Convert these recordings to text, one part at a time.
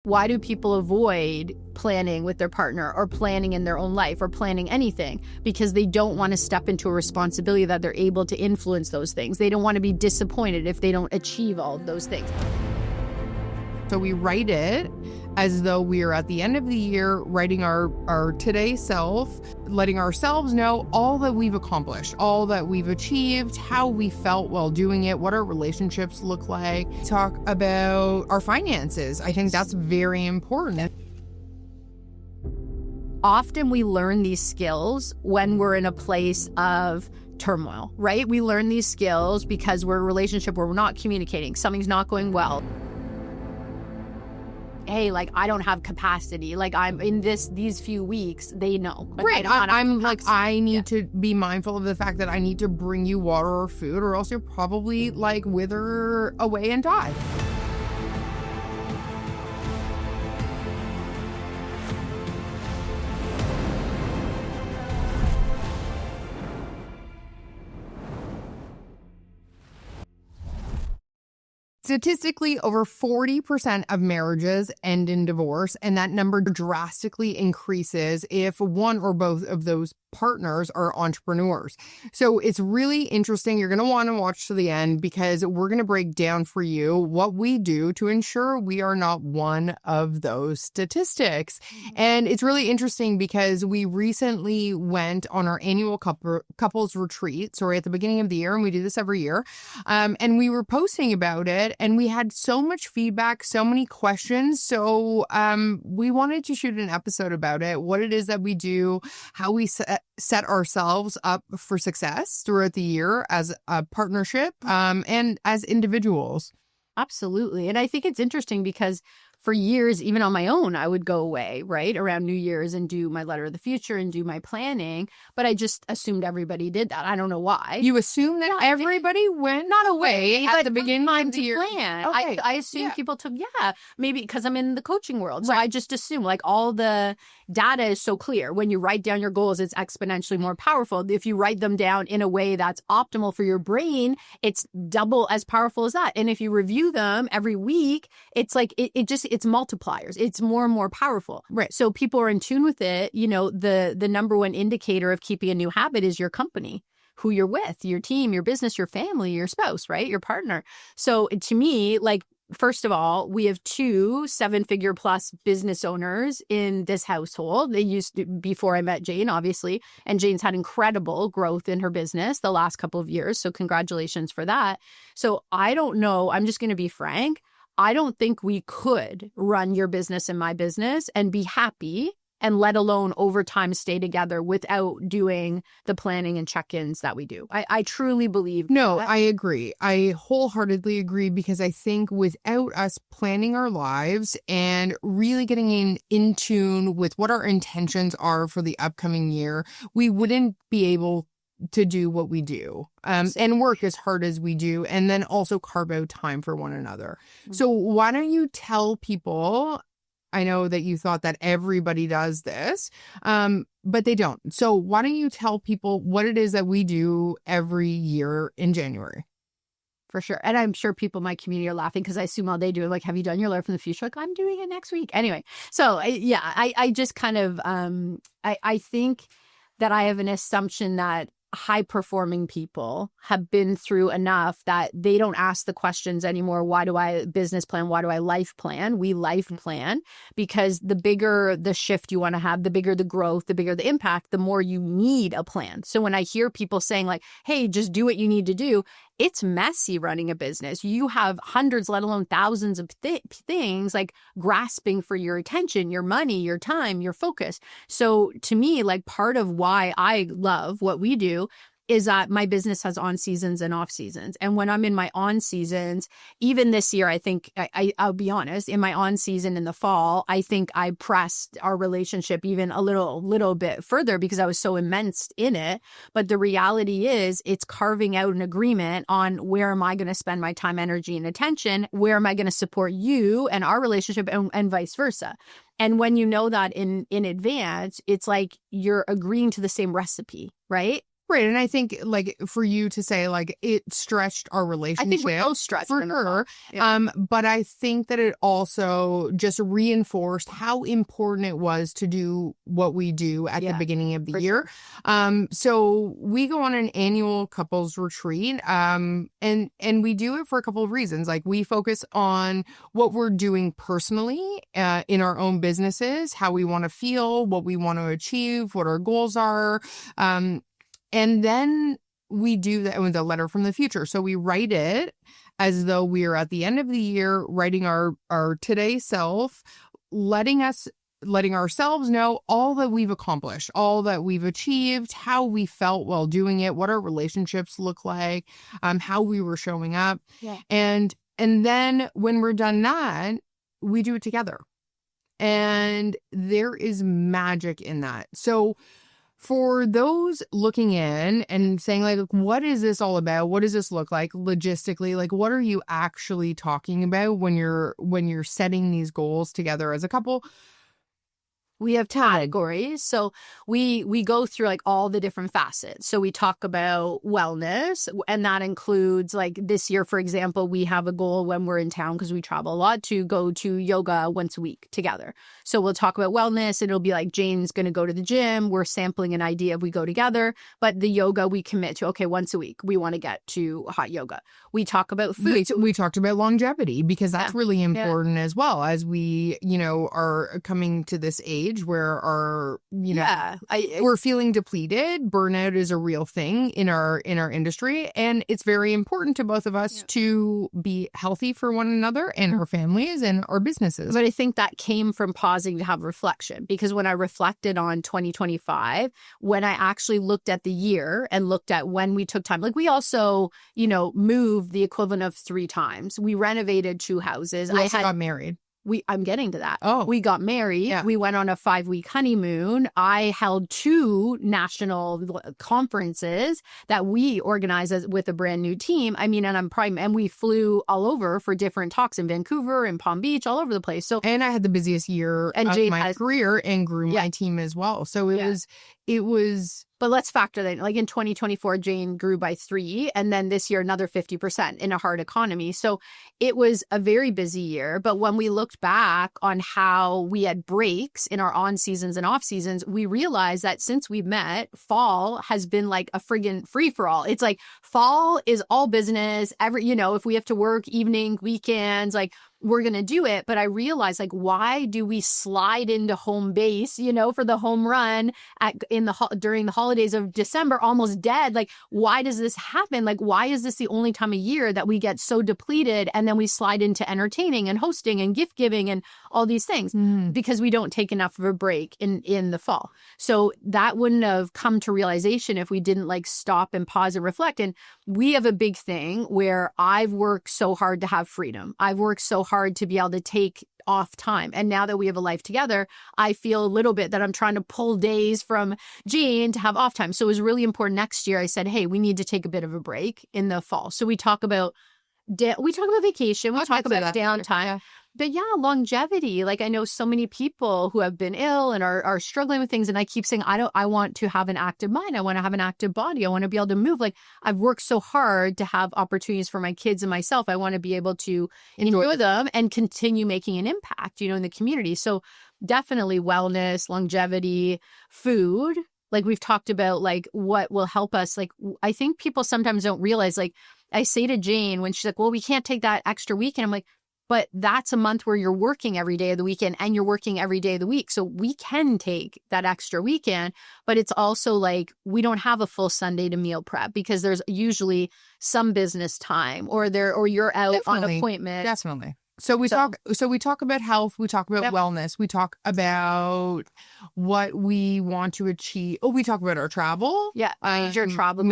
Why do people avoid planning with their partner or planning in their own life or planning anything? Because they don't want to step into a responsibility that they're able to influence those things. They don't want to be disappointed if they don't achieve all of those things. So we write it as though we are at the end of the year writing our today self, letting ourselves know all that we've accomplished, all that we've achieved, how we felt while doing it, what our relationships look like. Talk about our finances. I think that's very important. Often we learn these skills when we're in a place of turmoil, right? We learn these skills because we're in a relationship where we're not communicating, something's not going well. Hey, like, I don't have capacity. Like, I'm in these few weeks, they know. Right. I'm like, I need to be mindful of the fact that I need to bring you water or food, or else you'll probably like wither away and die. Statistically, over 40% of marriages end in divorce, and that number drastically increases if one or both of those partners are entrepreneurs. So it's really interesting. You're going to want to watch to the end because we're going to break down for you what we do to ensure we are not one of those statistics. And it's really interesting because we recently went on our annual couples retreat. So we're at the beginning of the year, and we do this every year. And we were posting about it, and we had so much feedback, so many questions. So we wanted to shoot an episode about it, what it is that we do, how we set ourselves up for success throughout the year as a partnership and as individuals. Absolutely. And I think it's interesting because for years, even on my own, I would go away, right, around New Year's and do my letter of the future and do my planning. But I just assumed everybody did that. I don't know why. You assume that everybody went not away at the beginning of the year? Plan. Okay. I assume people took, maybe because I'm in the coaching world. So Right. I just assume like all the data is so clear. When you write down your goals, it's exponentially more powerful. If you write them down in a way that's optimal for your brain, it's double as powerful as that. And if you review them every week, it's like it's multipliers. It's more and more powerful. Right. So people are in tune with it. You know, the number one indicator of keeping a new habit is your company, who you're with, your team, your business, your family, your spouse, right? Your partner. So to me, like, first of all, we have 2 7-figure plus business owners in this household. They used to, before I met Jane, obviously, and Jane's had incredible growth in her business the last couple of years. So congratulations for that. So I don't know. I'm just going to be frank. I don't think we could run your business and my business and be happy, and let alone over time stay together without doing the planning and check-ins that we do. I truly believe No, that. I agree. I wholeheartedly agree, because I think without us planning our lives and really getting in tune with what our intentions are for the upcoming year, we wouldn't be able to do what we do and work as hard as we do, and then also carve out time for one another. Mm-hmm. So why don't you tell people, I know that you thought that everybody does this, but they don't. So why don't you tell people what it is that we do every year in January? For sure. And I'm sure people in my community are laughing because I assume all they do is like, have you done your letter from the future? Like, I'm doing it next week. Anyway, so I just kind of, I think that I have an assumption that high performing people have been through enough that they don't ask the questions anymore. Why do I business plan? Why do I life plan? We life plan, because the bigger the shift you want to have, the bigger the growth, the bigger the impact, the more you need a plan. So when I hear people saying like, hey, just do what you need to do, it's messy running a business. You have hundreds, let alone thousands of things like grasping for your attention, your money, your time, your focus. So to me, like, part of why I love what we do is that my business has on seasons and off seasons. And when I'm in my on seasons, even this year, I think I'll be honest, in my on season in the fall, I think I pressed our relationship even a little bit further because I was so immense in it. But the reality is it's carving out an agreement on where am I going to spend my time, energy, and attention? Where am I going to support you and our relationship, and vice versa? And when you know that in advance, it's like you're agreeing to the same recipe, right? Right. And I think like for you to say like it stretched our I relationship. think we're both stretched for in the fall. sure. Yeah. But I think that it also just reinforced how important it was to do what we do at the beginning of the for year. So we go on an annual couples retreat. And we do it for a couple of reasons. Like we focus on what we're doing personally in our own businesses, how we want to feel, what we want to achieve, what our goals are. And then we do that with a letter from the future. So we write it as though we are at the end of the year, writing our today self, letting ourselves know all that we've accomplished, all that we've achieved, how we felt while doing it, what our relationships look like, how we were showing up. Yeah. And then when we're done that, we do it together. And there is magic in that. So for those looking in and saying like, what is this all about? What does this look like logistically? Like, what are you actually talking about when you're setting these goals together as a couple? We have categories. So we go through like all the different facets. So we talk about wellness, and that includes like this year, for example, we have a goal when we're in town because we travel a lot to go to yoga once a week together. So we'll talk about wellness. It'll be like Jane's going to go to the gym. We're sampling an idea if we go together, but the yoga we commit to, okay, once a week, we want to get to hot yoga. We talk about food. We talked about longevity because that's really important as well as we, are coming to this age where our, we're feeling depleted. Burnout is a real thing in our industry. And it's very important to both of us to be healthy for one another and our families and our businesses. But I think that came from pausing to have reflection, because when I reflected on 2025, when I actually looked at the year and looked at when we took time, like we also, moved the equivalent of 3 times. We renovated 2 houses. I got married. I'm getting to that. Oh. We got married. Yeah. We went on a 5-week honeymoon. I held 2 national conferences that we organized with a brand new team. I mean, and we flew all over for different talks in Vancouver and Palm Beach, all over the place. So, and I had the busiest year of my career and grew my team as well. So it was. But let's factor that in. Like in 2024, Jane grew by 3, and then this year another 50% in a hard economy. So it was a very busy year. But when we looked back on how we had breaks in our on seasons and off seasons, we realized that since we've met, fall has been like a friggin' free for all. It's like fall is all business. If we have to work evening, weekends, like we're going to do it. But I realized, like, why do we slide into home base, for the home run during the holidays of December, almost dead? Like, why does this happen? Like, why is this the only time of year that we get so depleted and then we slide into entertaining and hosting and gift giving and all these things? Because we don't take enough of a break in the fall. So that wouldn't have come to realization if we didn't like stop and pause and reflect. And we have a big thing where I've worked so hard to have freedom. I've worked so hard to be able to take off time. And now that we have a life together, I feel a little bit that I'm trying to pull days from Jane to have off time. So it was really important next year. I said, hey, we need to take a bit of a break in the fall. So we talk about vacation. We talk about downtime. Yeah. But longevity. Like I know so many people who have been ill and are struggling with things. And I keep saying, I want to have an active mind. I want to have an active body. I want to be able to move. Like I've worked so hard to have opportunities for my kids and myself. I want to be able to enjoy them and continue making an impact, in the community. So definitely wellness, longevity, food. Like we've talked about, like what will help us. Like I think people sometimes don't realize, like I say to Jane when she's like, well, we can't take that extra weekend. I'm like, but that's a month where you're working every day of the weekend and you're working every day of the week. So we can take that extra weekend, but it's also like we don't have a full Sunday to meal prep because there's usually some business time or you're out on appointment. Definitely. So we talk about health, we talk about wellness, we talk about what we want to achieve. Oh, we talk about our travel. Yeah. Major travel. On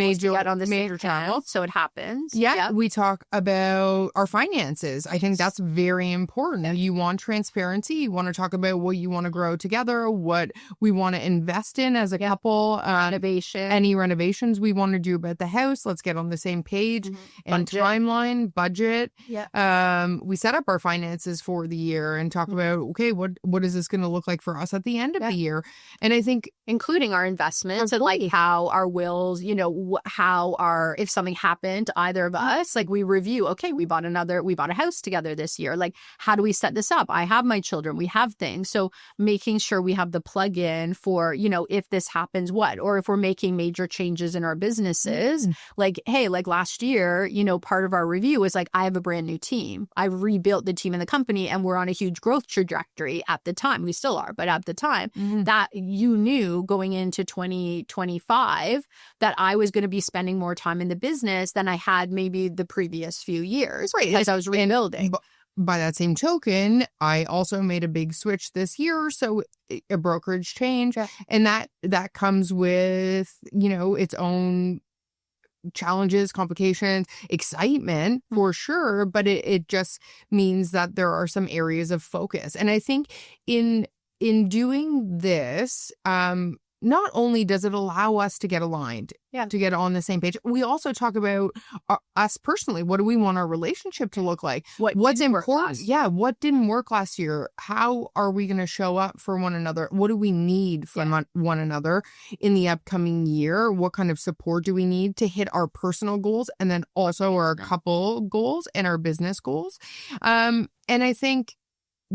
this major travel. So it happens. Yeah. We talk about our finances. I think that's very important. You want transparency. You want to talk about what you want to grow together, what we want to invest in as a couple. Renovation. Any renovations we want to do about the house. Let's get on the same page and timeline, budget. Yeah. We set up our our finances for the year and talk about, okay, what is this going to look like for us at the end of the year? And I think including our investments and like how our wills, you know, how our, if something happened to either of us, like we review, okay, we bought a house together this year. Like, how do we set this up? I have my children, we have things. So making sure we have the plug-in for, you know, if this happens, what, or if we're making major changes in our businesses, like, hey, like last year, you know, part of our review is like, I have a brand new team. I rebuilt the team in the company and we're on a huge growth trajectory at the time. We still are, but at the time that you knew going into 2025 that I was going to be spending more time in the business than I had maybe the previous few years, right? Because I was rebuilding. By that same token, I also made a big switch this year, so a brokerage change, and that comes with, you know, its own challenges, complications, excitement for sure, but it just means that there are some areas of focus. And I think in doing this, not only does it allow us to get aligned, to get on the same page, we also talk about us personally. What do we want our relationship to look like? What's important? What didn't work last year? How are we going to show up for one another? What do we need from one another in the upcoming year? What kind of support do we need to hit our personal goals and then also our couple goals and our business goals? And I think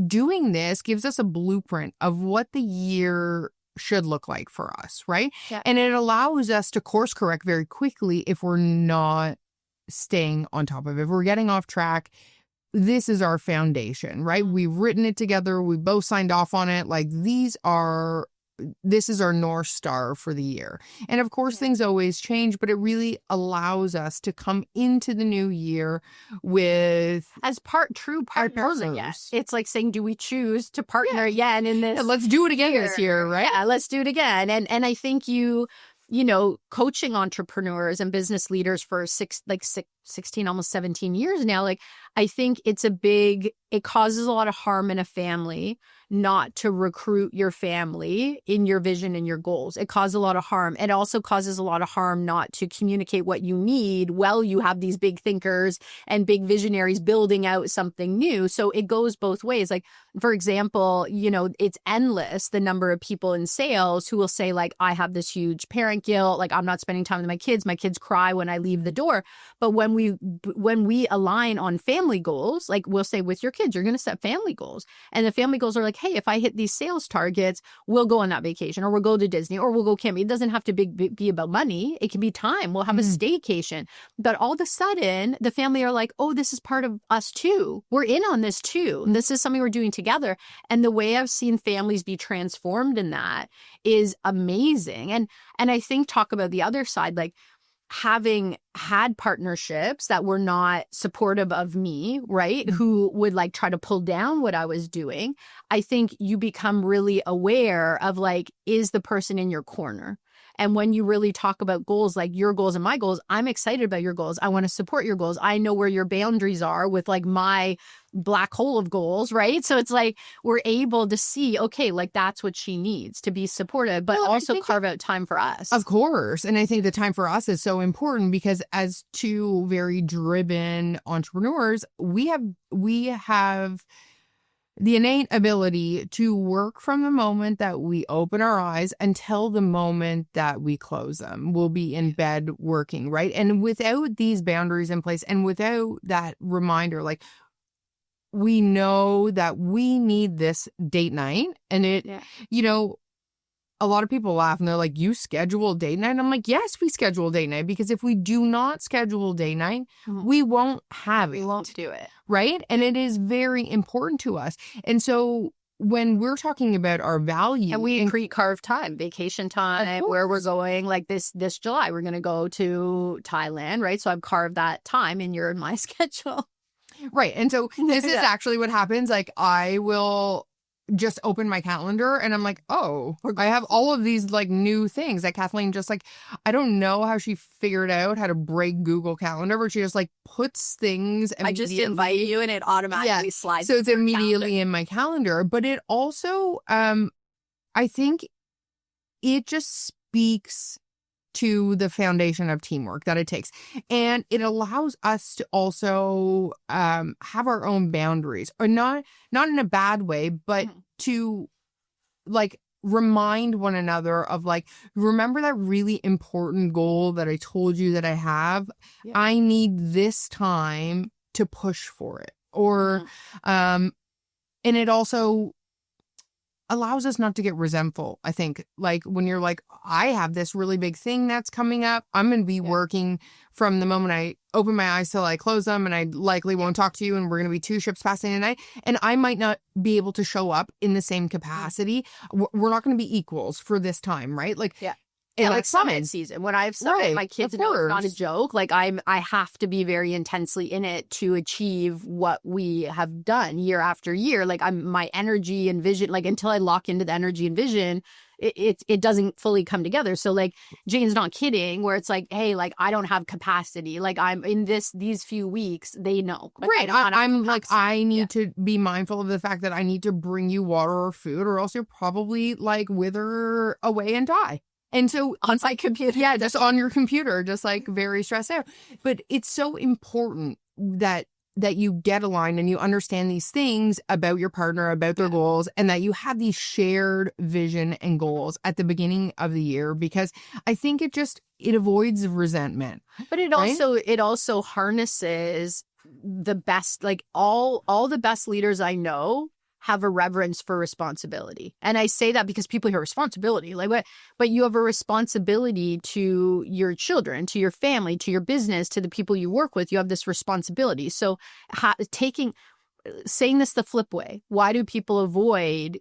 doing this gives us a blueprint of what the year should look like for us, right? And it allows us to course correct very quickly if we're not staying on top of it. If we're getting off track, this is our foundation, right? We've written it together. We both signed off on it. Like this is our North Star for the year. And of course, things always change, but it really allows us to come into the new year with as true partners. Yes. It's like saying, do we choose to partner again in this? Let's do it again this year, right? Yeah, let's do it again. And I think you know, coaching entrepreneurs and business leaders for 16, almost 17 years now, like I think it causes a lot of harm in a family not to recruit your family in your vision and your goals. It causes a lot of harm. It also causes a lot of harm not to communicate what you need while you have these big thinkers and big visionaries building out something new. So it goes both ways. Like, for example, you know, it's endless the number of people in sales who will say like, I have this huge parent guilt, like I'm not spending time with my kids cry when I leave the door. But when we align on family goals, like we'll say with your kids, you're going to set family goals. And the family goals are like, hey, if I hit these sales targets, we'll go on that vacation or we'll go to Disney or we'll go camping. It doesn't have to be about money. It can be time. We'll have a staycation. But all of a sudden, the family are like, oh, this is part of us too. We're in on this too. And this is something we're doing together. And the way I've seen families be transformed in that is amazing. And I think talk about the other side, like having had partnerships that were not supportive of me, right? Who would like try to pull down what I was doing. I think you become really aware of like, is the person in your corner? And when you really talk about goals, like your goals and my goals, I'm excited about your goals. I want to support your goals. I know where your boundaries are with like my black hole of goals, right? So it's like we're able to see, okay, like that's what she needs to be supportive, but also carve out time for us. Of course. And I think the time for us is so important because as two very driven entrepreneurs, we have the innate ability to work from the moment that we open our eyes until the moment that we close them. We'll be in bed working, right? And without these boundaries in place and without that reminder, like we know that we need this date night and you know, a lot of people laugh and they're like, you schedule date night? And I'm like, yes, we schedule date night because if we do not schedule date night, we won't have it. We won't do it. Right? And it is very important to us. And so when we're talking about our value. And we pre-carve time, vacation time, where we're going, like this July, we're going to go to Thailand, right? So I've carved that time in my schedule. Right. And so this is actually what happens. Like I will just open my calendar and I'm like, oh, I have all of these like new things that Kathleen just like, I don't know how she figured out how to break Google Calendar, but she just like puts things. I just invite you and it automatically slides. So it's immediately in my calendar, but it also, I think it just speaks to the foundation of teamwork that it takes. And it allows us to also have our own boundaries, or not in a bad way, but to like remind one another of like, remember that really important goal that I told you that I have? Yeah. I need this time to push for it. Or, and it also allows us not to get resentful. I think like when you're like, I have this really big thing that's coming up. I'm going to be working from the moment I open my eyes till I close them, and I likely won't talk to you, and we're going to be 2 ships passing a night, and I might not be able to show up in the same capacity. We're not going to be equals for this time, right? Like, and like summit season, when I have summit, my kids know it's not a joke. Like I have to be very intensely in it to achieve what we have done year after year. Like my energy and vision, like until I lock into the energy and vision, it doesn't fully come together. So like Jane's not kidding, where it's like, hey, like I don't have capacity. Like I'm in these few weeks, they know. Like, right. I'm like, I need to be mindful of the fact that I need to bring you water or food, or else you'll probably like wither away and die. And so on my computer. Yeah, just on your computer, just like very stressed out. But it's so important that you get aligned and you understand these things about your partner, about their goals, and that you have these shared vision and goals at the beginning of the year, because I think it avoids resentment. But it also harnesses the best, like all the best leaders I know have a reverence for responsibility. And I say that because people hear responsibility, like what? But you have a responsibility to your children, to your family, to your business, to the people you work with. You have this responsibility. So saying this the flip way, why do people avoid,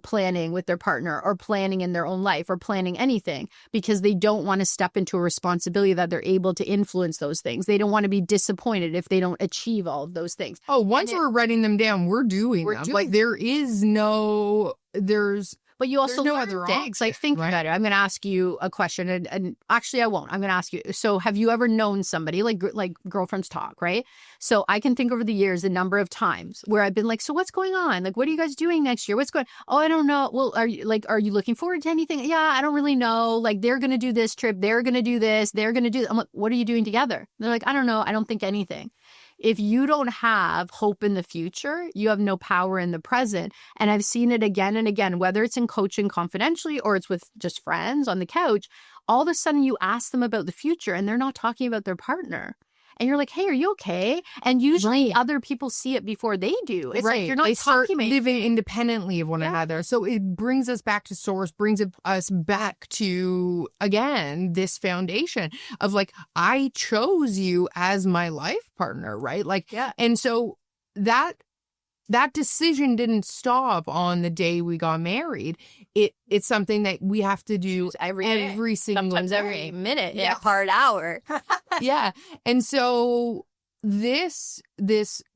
planning with their partner or planning in their own life or planning anything? Because they don't want to step into a responsibility that they're able to influence those things. They don't want to be disappointed if they don't achieve all of those things. Oh, once we're writing them down, we're doing them. Like But you also learn things. Like, think about it. I'm going to ask you a question, and actually I won't. I'm going to ask you. So have you ever known somebody, like girlfriends talk, right? So I can think over the years a number of times where I've been like, so what's going on? Like, what are you guys doing next year? What's going on? Oh, I don't know. Well, are you looking forward to anything? Yeah, I don't really know. Like, they're going to do this trip. They're going to do this. They're going to do. I'm like, what are you doing together? They're like, I don't know. I don't think anything. If you don't have hope in the future, you have no power in the present. And I've seen it again and again, whether it's in coaching confidentially or it's with just friends on the couch. All of a sudden you ask them about the future and they're not talking about their partner. And you're like, hey, are you okay? And usually other people see it before they do. It's like you're not talking about living independently of one another. So it brings us back to source, brings us back to, again, this foundation of like, I chose you as my life partner, right? Like, and so that decision didn't stop on the day we got married. It's something that we have to do every single sometimes day. Every minute, hard hour. Yeah. And so this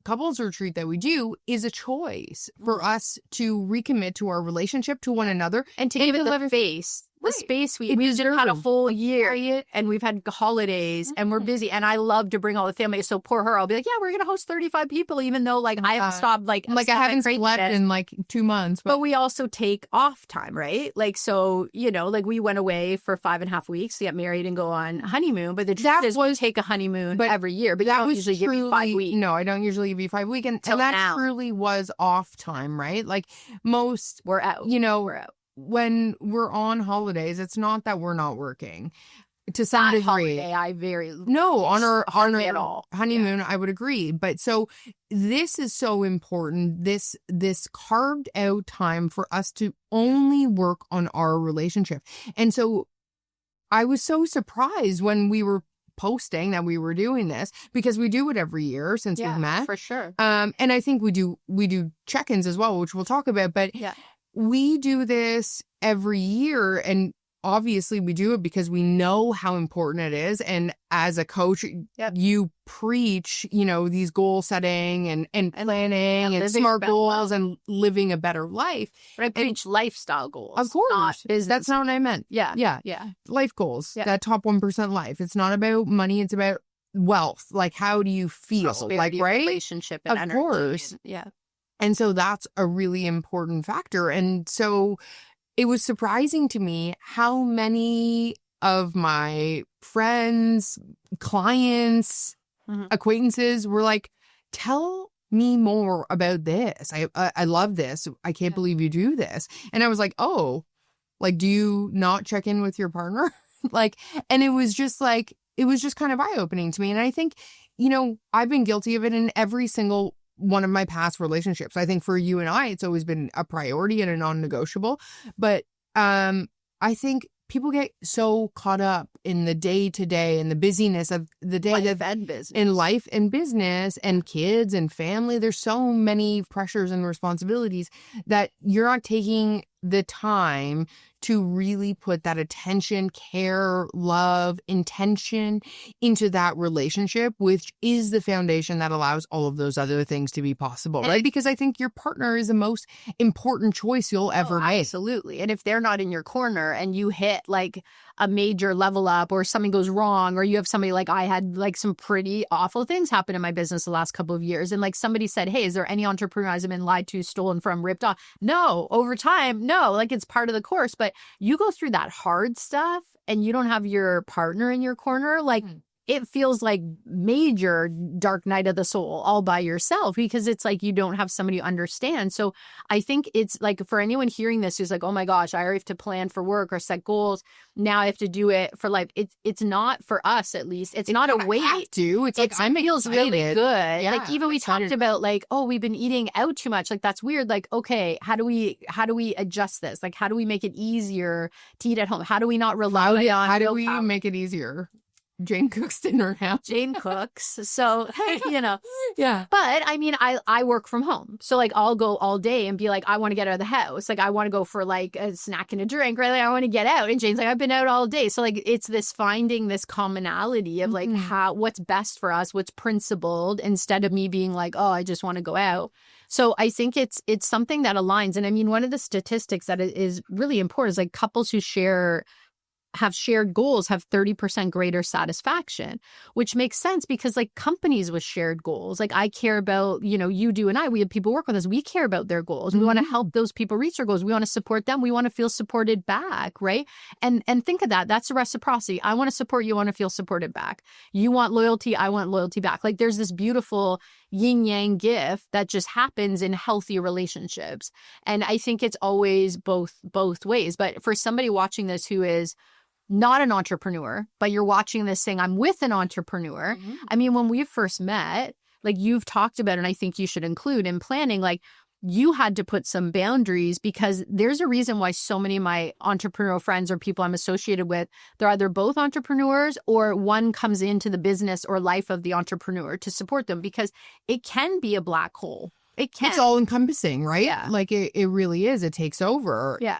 couples retreat that we do is a choice for us to recommit to our relationship to one another and to give it the face. The space we've had a full year and we've had holidays and we're busy, and I love to bring all the family. So poor her, I'll be like, yeah, we're going to host 35 people, even though like I haven't stopped I haven't slept in like 2 months. But we also take off time, right? Like, so, like we went away for 5.5 weeks to get married and go on honeymoon. But the truth is we take a honeymoon every year, but that was usually give you 5 weeks. No, I don't usually give you 5 weeks. And that truly was off time, right? Like most, we're out. We're out. When we're on holidays, it's not that we're not working. To some degree, on our honeymoon, I would agree. But so this is so important. This carved out time for us to only work on our relationship. And so I was so surprised when we were posting that we were doing this, because we do it every year since we've met, for sure. And I think we do check-ins as well, which we'll talk about. But we do this every year, and obviously we do it because we know how important it is. And as a coach, you preach, these goal setting and planning and smart goals and living a better life. But I preach lifestyle goals. Of course. That's not what I meant. Yeah. Life goals, that top 1% life. It's not about money. It's about wealth. Like, how do you feel? Like, right? Relationship and energy. Of course. And so that's a really important factor. And so it was surprising to me how many of my friends, clients, acquaintances were like, tell me more about this. I love this. I can't believe you do this. And I was like, oh, like, do you not check in with your partner? Like, and it was just kind of eye-opening to me. And I think, I've been guilty of it in every single one of my past relationships. I think for you and I, it's always been a priority and a non-negotiable. But I think people get so caught up in the day-to-day and the busyness of the day. Life and business. In life and business and kids and family. There's so many pressures and responsibilities that you're not taking the time to really put that attention, care, love, intention into that relationship, which is the foundation that allows all of those other things to be possible, right? Because I think your partner is the most important choice you'll ever make. Absolutely. And if they're not in your corner and you hit like a major level up or something goes wrong, or you have somebody like I had like some pretty awful things happen in my business the last couple of years. And like somebody said, hey, is there any entrepreneurs I've been lied to, stolen from, ripped off? No, over time, no, like it's part of the course. But you go through that hard stuff and you don't have your partner in your corner, like it feels like major dark night of the soul all by yourself, because it's like you don't have somebody who understands. So I think it's like for anyone hearing this who's like, oh my gosh, I already have to plan for work or set goals. Now I have to do it for life. It's not for us, at least. It's not a weight. It's like it feels really good. Yeah, like even we talked about like, oh, we've been eating out too much. Like that's weird. Like, okay, how do we adjust this? Like, how do we make it easier to eat at home? How do we not rely on? How do we make it easier? Jane cooks dinner now. Jane cooks. So, Yeah. But I mean, I work from home. So like I'll go all day and be like, I want to get out of the house. Like I want to go for like a snack and a drink, right? Like I want to get out. And Jane's like, I've been out all day. So like it's this finding this commonality of like what's best for us, what's principled, instead of me being like, oh, I just want to go out. So I think it's something that aligns. And I mean, one of the statistics that is really important is like couples who have shared goals have 30% greater satisfaction, which makes sense because like companies with shared goals, like I care about, you do and we have people work with us. We care about their goals. We want to help those people reach their goals. We want to support them. We want to feel supported back. Right. And think of that. That's a reciprocity. I want to support you. I want to feel supported back. You want loyalty. I want loyalty back. Like there's this beautiful yin yang gift that just happens in healthy relationships. And I think it's always both ways. But for somebody watching this who is not an entrepreneur, but you're watching this saying, I'm with an entrepreneur. I mean, when we first met, like you've talked about, and I think you should include in planning, like you had to put some boundaries because there's a reason why so many of my entrepreneurial friends or people I'm associated with, they're either both entrepreneurs or one comes into the business or life of the entrepreneur to support them, because it can be a black hole. It's all encompassing, right? Yeah. Like it really is. It takes over. Yeah.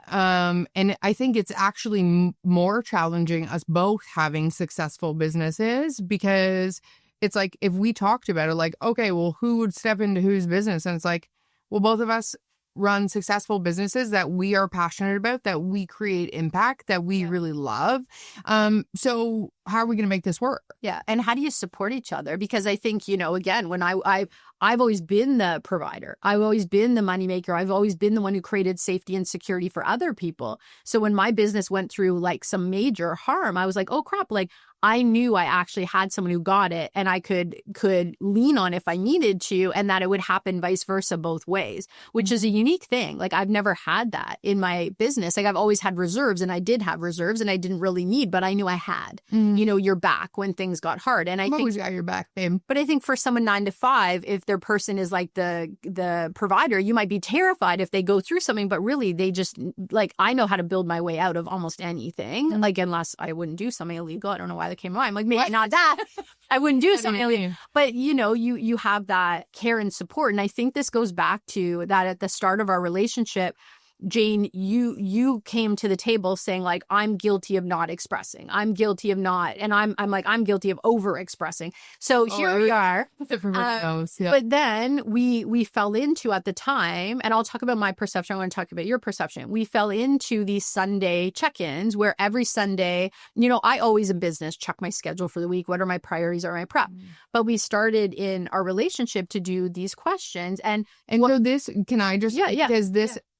And I think it's actually more challenging us both having successful businesses, because it's like if we talked about it, like, okay, well, who would step into whose business? And it's like, well, both of us run successful businesses that we are passionate about, that we create impact, that we really love. So how are we going to make this work? Yeah. And how do you support each other? Because I think, again, when I've always been the provider. I've always been the moneymaker. I've always been the one who created safety and security for other people. So when my business went through like some major harm, I was like, oh crap, like I knew I actually had someone who got it and I could lean on if I needed to, and that it would happen vice versa both ways, which is a unique thing. Like I've never had that in my business. Like I've always had reserves, and I did have reserves and I didn't really need, but I knew I had, your back when things got hard. And I think always got your back, babe. But I think for someone 9 to 5, if their person is like the provider, you might be terrified if they go through something, but really they just like, I know how to build my way out of almost anything. Like unless I wouldn't do something illegal. I don't know why that came around. I'm like, maybe not that. I wouldn't do something illegal. But you have that care and support. And I think this goes back to that at the start of our relationship. Jane, you came to the table saying like, I'm guilty of not expressing. I'm guilty of not. And I'm like, I'm guilty of over expressing. So here we are. But then we fell into at the time, and I'll talk about my perception. I want to talk about your perception. We fell into these Sunday check-ins where every Sunday, I always in business check my schedule for the week. What are my priorities or my prep? But we started in our relationship to do these questions. And so this, can I just, because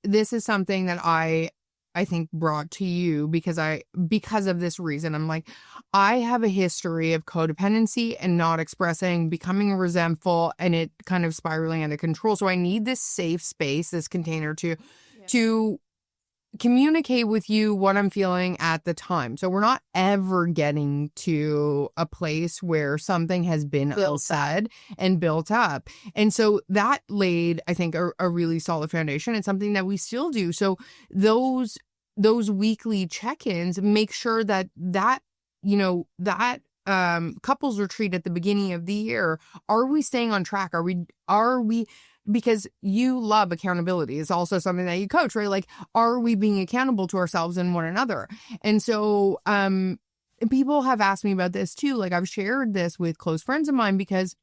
this is something that I I think, brought to you because of this reason. I'm like, I have a history of codependency and not expressing, becoming resentful, and it kind of spiraling out of control. So I need this safe space, this container to communicate with you what I'm feeling at the time. So we're not ever getting to a place where something has been said and built up. And so that laid, I think, a really solid foundation and something that we still do. So those weekly check-ins make sure that couples retreat at the beginning of the year, are we staying on track? Are we because you love accountability. It's also something that you coach, right? Like, are we being accountable to ourselves and one another? And so, people have asked me about this too. Like, I've shared this with close friends of mine because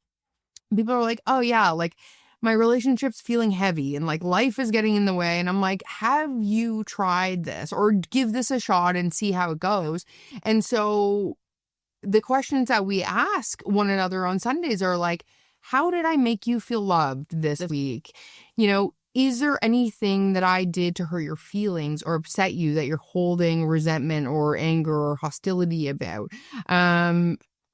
people are like, oh yeah, like my relationship's feeling heavy and like life is getting in the way. And I'm like, have you tried this or give this a shot and see how it goes? And so the questions that we ask one another on Sundays are like, how did I make you feel loved this week? Is there anything that I did to hurt your feelings or upset you that you're holding resentment or anger or hostility about?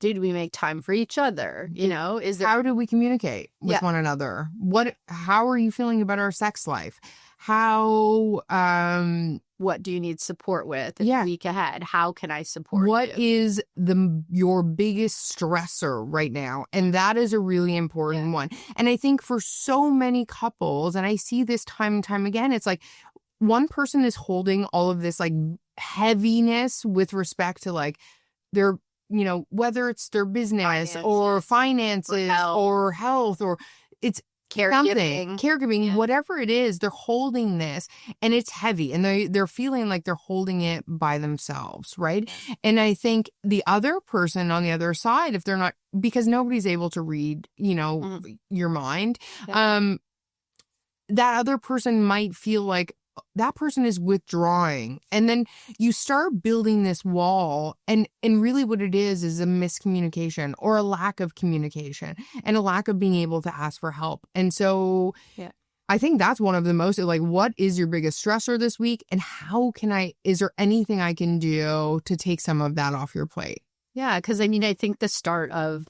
Did we make time for each other? How do we communicate with one another? How are you feeling about our sex life? What do you need support with the week ahead? How can I support you? What is your biggest stressor right now? And that is a really important one. And I think for so many couples, and I see this time and time again, it's like one person is holding all of this like heaviness with respect to like their, whether it's their business or finances or health or it's caregiving, whatever it is, they're holding this and it's heavy and they're feeling like they're holding it by themselves, right? And I think the other person on the other side, if they're not, because nobody's able to read, your mind, that other person might feel like that person is withdrawing. And then you start building this wall and really what it is a miscommunication or a lack of communication and a lack of being able to ask for help. And so I think that's one of the most, like, what is your biggest stressor this week? And is there anything I can do to take some of that off your plate? Yeah. Cause I think the start of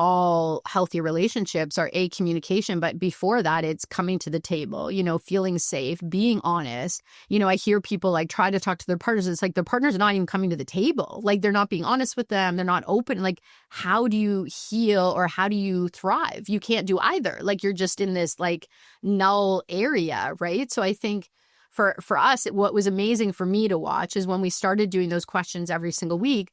all healthy relationships are communication, but before that, it's coming to the table, feeling safe, being honest. I hear people like try to talk to their partners. It's like their partners are not even coming to the table. Like they're not being honest with them. They're not open. Like, how do you heal or how do you thrive? You can't do either. Like you're just in this like null area, right? So I think for us, what was amazing for me to watch is when we started doing those questions every single week,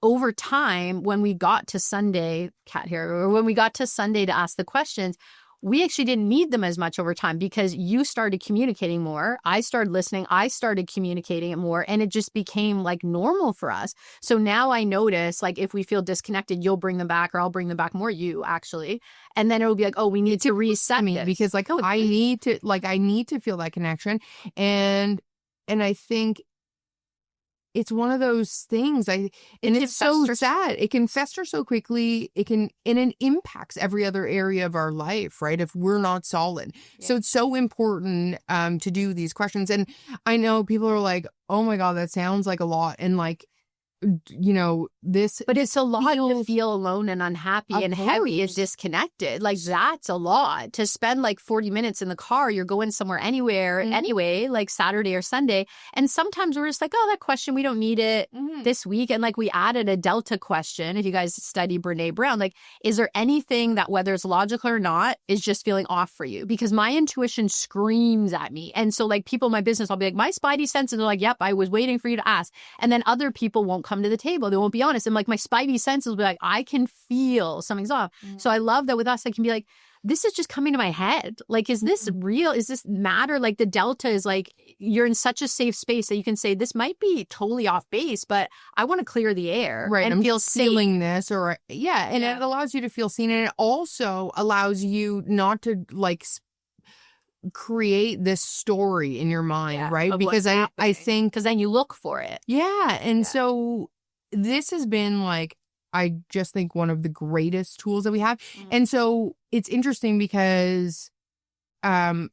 over time, when we got to Sunday, when we got to Sunday to ask the questions, we actually didn't need them as much over time because you started communicating more. I started listening. I started communicating it more. And it just became like normal for us. So now I notice like if we feel disconnected, you'll bring them back or I'll bring them back more, you actually. And then it'll be like, oh, we need to reset me because like, I need to feel that connection. And I think it's one of those things it's so sad. It can fester so quickly. And it impacts every other area of our life, right? If we're not solid. Yeah. So it's so important to do these questions. And I know people are like, oh my God, that sounds like a lot. And like, but it's a lot to feel alone and unhappy and heavy and disconnected. Like that's a lot to spend like 40 minutes in the car. You're going somewhere anyway, like Saturday or Sunday. And sometimes we're just like, oh, that question, we don't need it this week. And like we added a Delta question. If you guys study Brene Brown, like, is there anything that whether it's logical or not is just feeling off for you? Because my intuition screams at me. And so like people in my business, I'll be like, my spidey senses are like, yep, I was waiting for you to ask. And then other people won't come to the table. They won't be honest. And like my spidey senses will be like, I can feel something's off. So I love that with us, I can be like, this is just coming to my head. Like, is this real? Is this matter? Like the Delta is like, you're in such a safe space that you can say, this might be totally off base, but I want to clear the air and I'm feel feeling safe. This and it allows you to feel seen. And it also allows you not to like create this story in your mind, right? Because I think because then you look for it. So this has been like, I just think one of the greatest tools that we have. And so it's interesting because I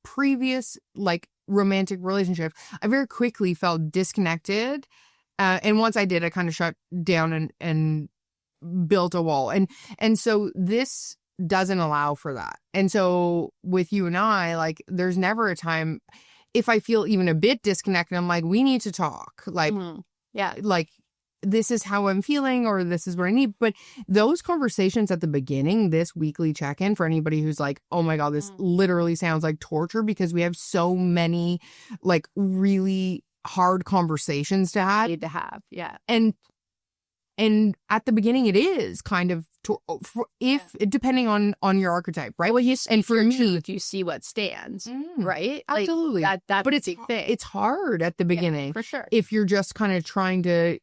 previous like romantic relationships, I very quickly felt disconnected. And once I did, I kind of shut down and built a wall. And so this doesn't allow for that. And so with you and I, like, there's never a time if I feel even a bit disconnected, I'm like, we need to talk. Like, yeah, like, this is how I'm feeling, or this is what I need. But those conversations at the beginning, this weekly check-in, for anybody who's like, oh my God, this literally sounds like torture, because we have so many like really hard conversations to have. Need to have, yeah. And at the beginning, it is kind of depending on your archetype, right? Well, and for me, truth, you see what stands, right? Absolutely. Like, that's but it's a big thing. It's hard at the beginning, for sure. If you're just kind of trying to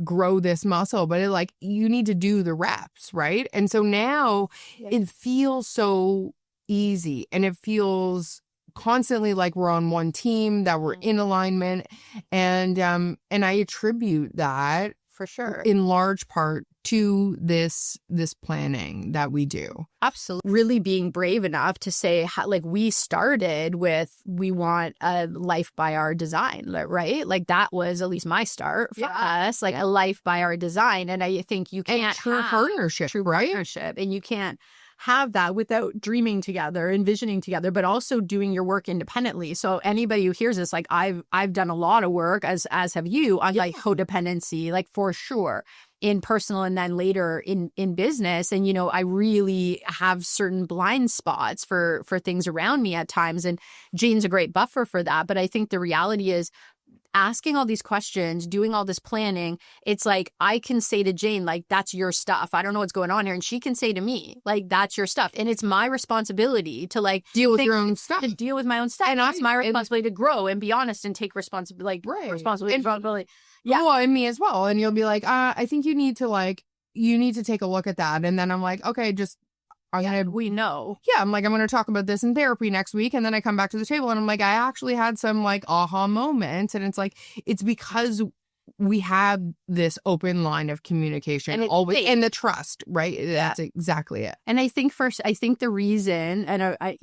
grow this muscle, but you need to do the reps, right? And so now it feels so easy, and it feels constantly like we're on one team, that we're in alignment, and I attribute that for sure in large part to this planning that we do. Absolutely. Really being brave enough to say, like, we started with, we want a life by our design, right? Like, that was at least my start for us, like a life by our design. And I think you can't true have partnership, right? Partnership, and you can't have that without dreaming together, envisioning together, but also doing your work independently. So anybody who hears this, like, I've done a lot of work, as have you, on like codependency, like, for sure, in personal and then later in business. And, I really have certain blind spots for things around me at times. And Jane's a great buffer for that. But I think the reality is, asking all these questions, doing all this planning, it's like, I can say to Jane, like, that's your stuff. I don't know what's going on here. And she can say to me, like, that's your stuff. And it's my responsibility to, like, deal with your own stuff. To deal with my own stuff. And it's my responsibility to grow and be honest and take responsibility, responsibility. Yeah. Well, and me as well. And you'll be like, I think you need to take a look at that. And then I'm like, okay, just, we know. Yeah, I'm going to talk about this in therapy next week. And then I come back to the table and I'm like, I actually had some like aha moments. And it's like, it's because we have this open line of communication, and always, and the trust, right? That's exactly it. And I think the reason, and I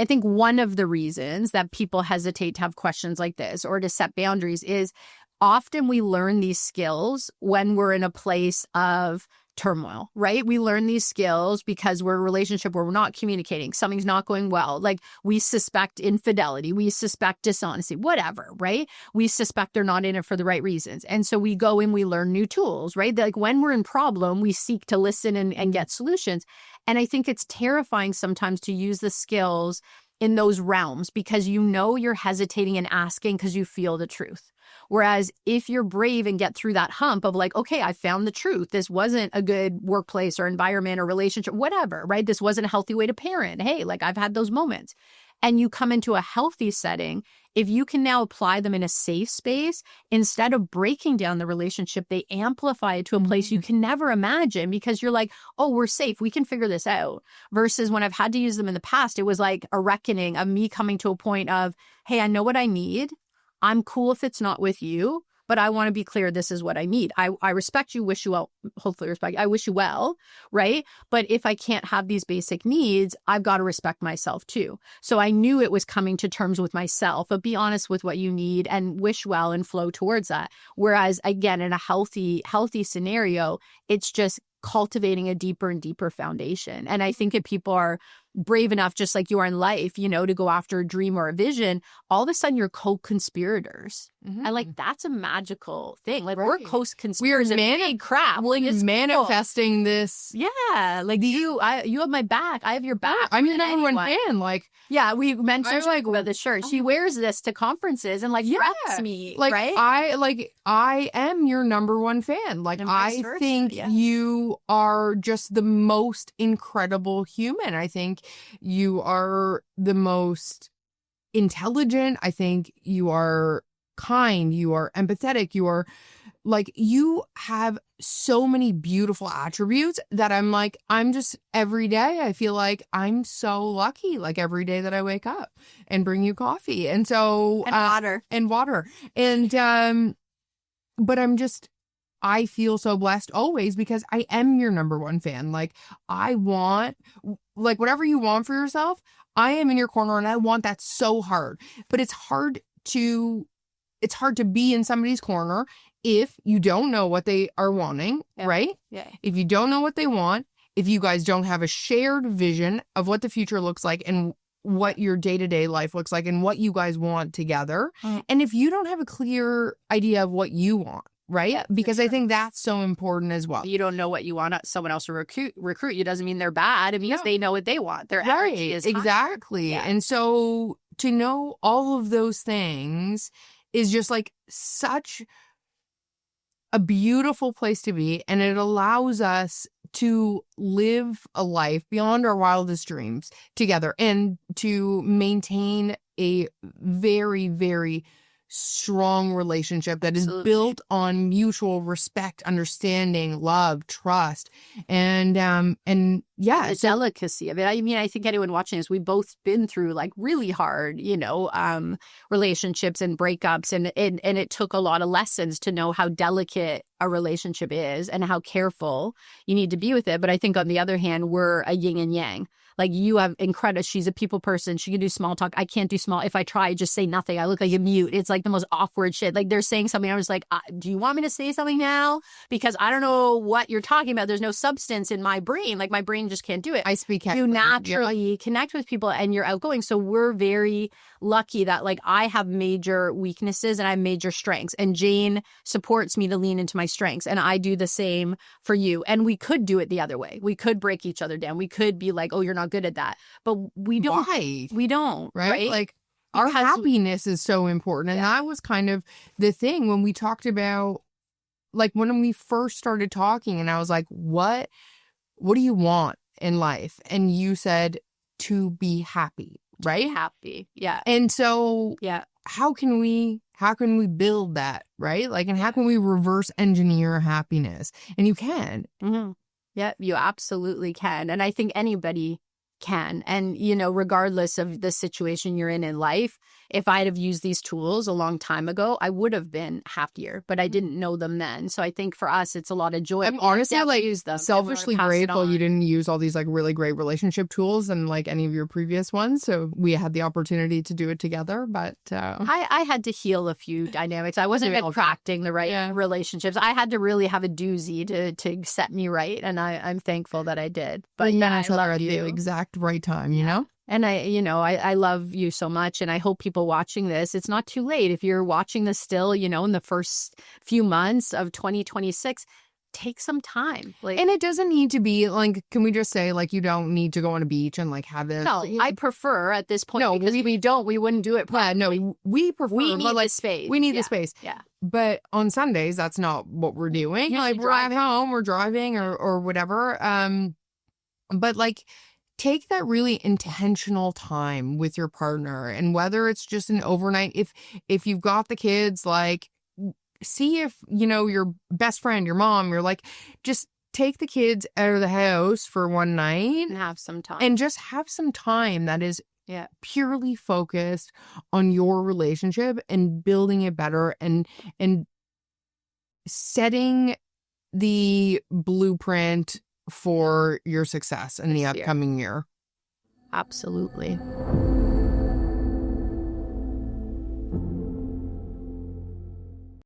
think one of the reasons that people hesitate to have questions like this or to set boundaries is often we learn these skills when we're in a place of turmoil, right? We learn these skills because we're in a relationship where we're not communicating. Something's not going well. Like, we suspect infidelity. We suspect dishonesty, whatever, right? We suspect they're not in it for the right reasons. And so we go and we learn new tools, right? Like, when we're in problem, we seek to listen and get solutions. And I think it's terrifying sometimes to use the skills in those realms because you're hesitating and asking because you feel the truth. Whereas if you're brave and get through that hump of like, okay, I found the truth. This wasn't a good workplace or environment or relationship, whatever, right? This wasn't a healthy way to parent. Hey, like, I've had those moments. And you come into a healthy setting, if you can now apply them in a safe space, instead of breaking down the relationship, they amplify it to a place you can never imagine because you're like, oh, we're safe. We can figure this out. Versus when I've had to use them in the past, it was like a reckoning of me coming to a point of, hey, I know what I need. I'm cool if it's not with you, but I want to be clear, this is what I need. I respect you, wish you well, hopefully respect, I wish you well, right? But if I can't have these basic needs, I've got to respect myself too. So I knew it was coming to terms with myself, but be honest with what you need and wish well and flow towards that. Whereas again, in a healthy scenario, it's just cultivating a deeper and deeper foundation. And I think if people are brave enough, just like you are in life, to go after a dream or a vision, all of a sudden you're co-conspirators. And like, that's a magical thing. Like, we're co-conspirators. We're big crap. We're manifesting this. Yeah. Like, you have my back. I have your back. I'm your number one fan. Like, yeah, we mentioned about the shirt. She wears this to conferences and like reps me. Like, right? I am your number one fan. Like, I think you are just the most incredible human. I think you are the most intelligent. I think you are kind. You are empathetic. You are like, you have so many beautiful attributes that I'm just every day, I feel like I'm so lucky, like every day that I wake up and bring you coffee. And so, and water. And, but I feel so blessed always because I am your number one fan. Like, I want, like, whatever you want for yourself, I am in your corner and I want that so hard. But it's hard to be in somebody's corner if you don't know what they are wanting, right? Yeah. If you don't know what they want, if you guys don't have a shared vision of what the future looks like and what your day-to-day life looks like and what you guys want together. And if you don't have a clear idea of what you want, right? Yeah, because I think that's so important as well. You don't know what you want. Someone else to recruit you doesn't mean they're bad. It means they know what they want. Their energy is exactly. Yeah. And so to know all of those things is just like such a beautiful place to be. And it allows us to live a life beyond our wildest dreams together and to maintain a very, very strong relationship that is built on mutual respect, understanding, love, trust, and yeah, the delicacy of it. I mean, I think anyone watching this, we've both been through like really hard, relationships and breakups, and it took a lot of lessons to know how delicate a relationship is and how careful you need to be with it. But I think on the other hand, we're a yin and yang. Like, you have incredible, she's a people person. She can do small talk. I can't do small. If I try, I just say nothing. I look like a mute. It's like the most awkward shit. Like, they're saying something. I was like, do you want me to say something now? Because I don't know what you're talking about. There's no substance in my brain. Like, my brain just can't do it. I speak. You naturally connect with people and you're outgoing. So we're very lucky that like I have major weaknesses and I have major strengths. And Jane supports me to lean into my strengths. And I do the same for you. And we could do it the other way. We could break each other down. We could be like, oh, you're not good at that. But we don't. Why? We don't. Right? Like, our happiness is so important. And that was kind of the thing when we talked about, like, when we first started talking and I was like, what do you want in life? And you said to be happy, right? Happy. Yeah. And so how can we build that, right? Like, and how can we reverse engineer happiness? And you can. Mm-hmm. Yeah, you absolutely can. And I think anybody can. And, regardless of the situation you're in life, if I'd have used these tools a long time ago, I would have been happier, but I didn't know them then. So I think for us, it's a lot of joy. I'm honestly like selfishly grateful you didn't use all these like really great relationship tools and like any of your previous ones. So we had the opportunity to do it together, but I had to heal a few dynamics. I wasn't attracting the right relationships. I had to really have a doozy to set me right. And I'm thankful that I did. But I love at the exact right time, you know? And I love you so much. And I hope people watching this, it's not too late. If you're watching this still, in the first few months of 2026, take some time. And it doesn't need to be like, can we just say like, you don't need to go on a beach and like have this. No, I prefer at this point because we wouldn't do it properly. No, we prefer. We need the space. We need the space. Yeah. But on Sundays, that's not what we're doing. Like, we're at home, we're driving or whatever. But like, take that really intentional time with your partner, and whether it's just an overnight, if you've got the kids, like, see if, your best friend, your mom, you're like, just take the kids out of the house for one night and have some time. And just have some time that is purely focused on your relationship and building it better and setting the blueprint for your success in the upcoming year. Absolutely.